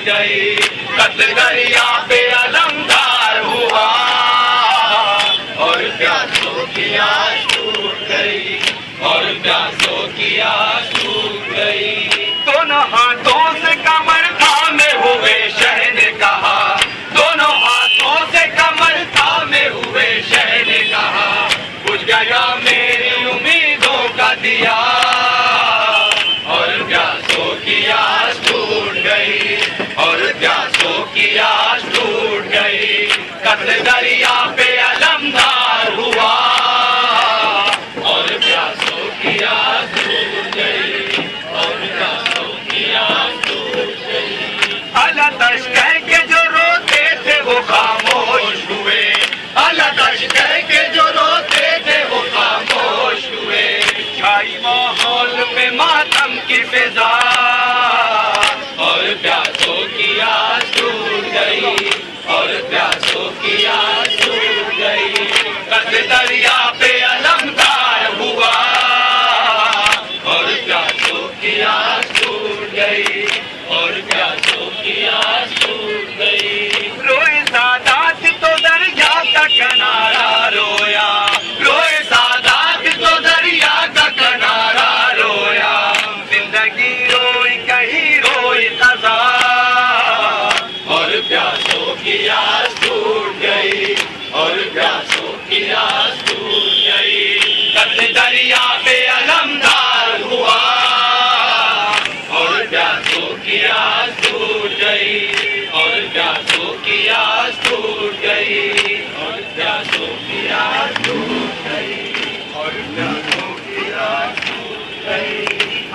गई, कत्ल दरिया पे अलमदार हुआ और प्यासों की आस टूट गई, और प्यासों की आस टूट गई। दोनों हाथों से कमर थामे हुए शह ने कहा, दोनों हाथों से कमर थामे हुए शह ने कहा, बुझ गया मेरी उम्मीदों का दिया और प्यासों की आस टूट गई, और प्यासों की आस टूट गई। कत्ल दरिया पे अलमदार हुआ और प्यासों की आस टूट गई, और प्यासों की आस टूट गई। अलतश कह के जो रोते थे वो खामोश हुए, अलतश कह के जो रोते थे वो खामोश हुए। छाई माहौल पे मातम की फिजा और प्यासों की आस टूट गई, और प्यासों की आस टूट गई। कत्ल दरिया पे अलमदार हुआ और प्यासों की आस टूट गई, और प्यासों की आस टूट गई। रोए सादात तो दरिया का किनारा रोया, रोए सादात तो दरिया का किनारा रोया। जिंदगी रोई कहीं रोई खजा और प्यासों की आस टूट गई, और प्यासों की आस टूट गई। कत्ल दरिया पे अलमदार हुआ और प्यासों की आस टूट गई, और प्यासों की आस टूट गई, और प्यासों की आस टूट गई, और प्यासों की आस टूट गई।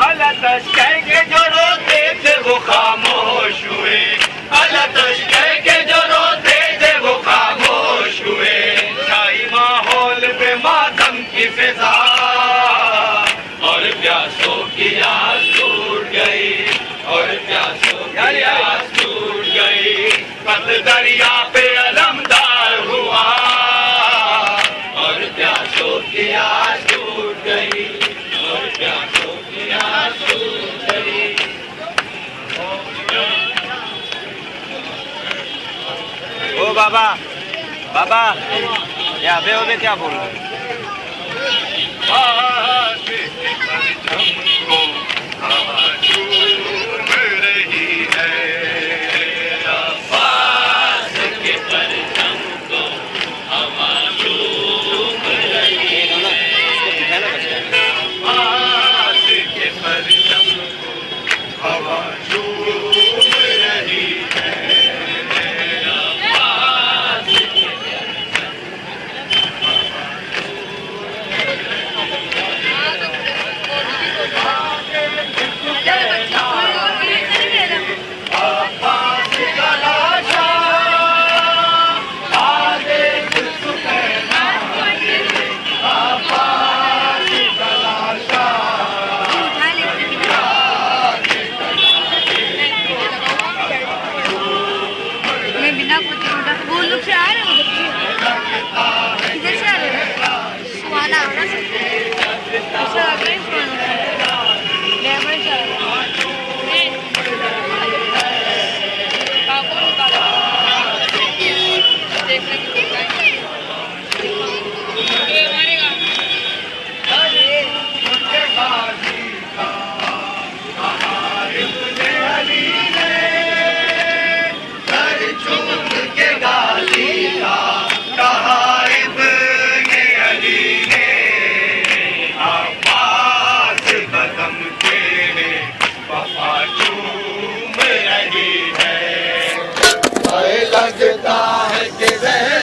अलतश कह के जो रोते थे वो खामोश हुए, अलतश कह के जो रोते थे वो खामोश हुए। छाई माहौल पे मातम की फिजा और प्यासों की आस टूट गई, और प्यासों की आस टूट गई। कत्ल दरिया पे अलमदार हुआ और प्यासों की आस टूट गई, और प्यासों की आस टूट गई। ओ बाबा, बाबा, यहाँ पे क्या बोल रहे हो?